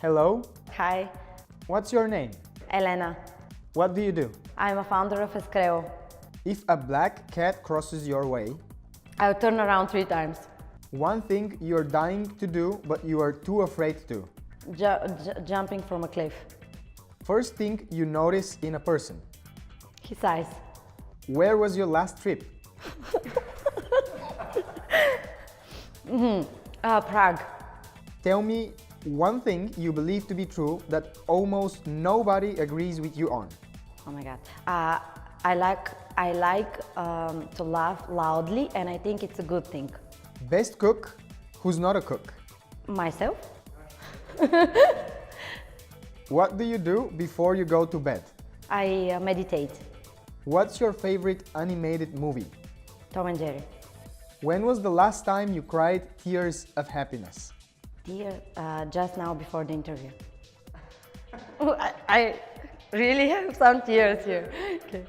Hello, Hi, what's your name? Elena. What do you do? I'm a founder of Escreo. If a black cat crosses your way, I'll turn around 3 times. one thing you're dying to do but you are too afraid to. Jumping from a cliff. First thing you notice in a person. His eyes. Where was your last trip? Prague. Tell me one thing you believe to be true that almost nobody agrees with you on. Oh my god. I like to laugh loudly, and I think it's a good thing. Best cook who's not a cook. Myself? What do you do before you go to bed? I meditate. What's your favorite animated movie? Tom and Jerry. When was the last time you cried tears of happiness? Dear, just now before the interview. I really have some tears here. Okay.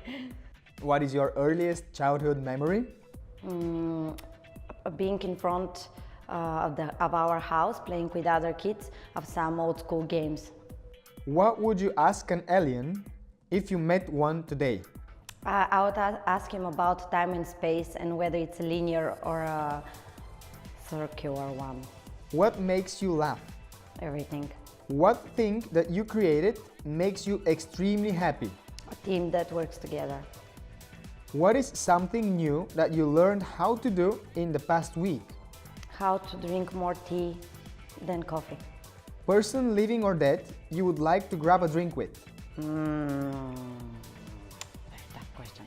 What is your earliest childhood memory? Being in front of our house, playing with other kids of some old school games. What would you ask an alien if you met one today? I would ask him about time and space and whether it's a linear or a circular one. What makes you laugh? Everything. What thing that you created makes you extremely happy? A team that works together. What is something new that you learned how to do in the past week? How to drink more tea than coffee. Person living or dead you would like to grab a drink with? Very tough question.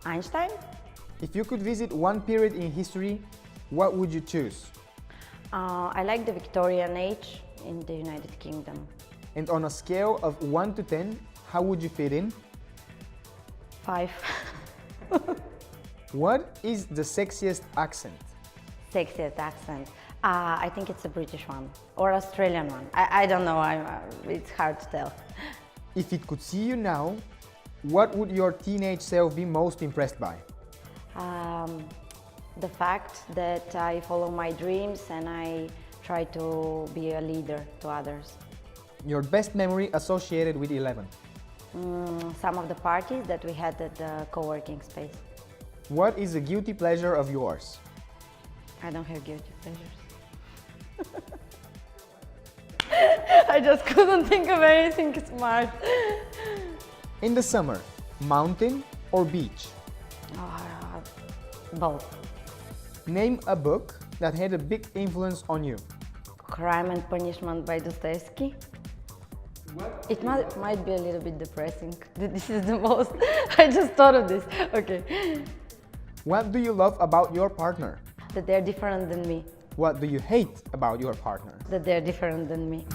Einstein? If you could visit one period in history, what would you choose? I like the Victorian age in the United Kingdom. And on a scale of 1 to 10, how would you fit in? 5. What is the sexiest accent? Sexiest accent. I think it's a British one or Australian one. I don't know. It's hard to tell. If it could see you now, what would your teenage self be most impressed by? The fact that I follow my dreams and I try to be a leader to others. Your best memory associated with 11? Some of the parties that we had at the co-working space. What is a guilty pleasure of yours? I don't have guilty pleasures. I just couldn't think of anything smart. In the summer, mountain or beach? Both. Name a book that had a big influence on you. Crime and Punishment by Dostoevsky. It might be a little bit depressing. This is the most. I just thought of this. Okay. What do you love about your partner? That they're different than me. What do you hate about your partner? That they're different than me.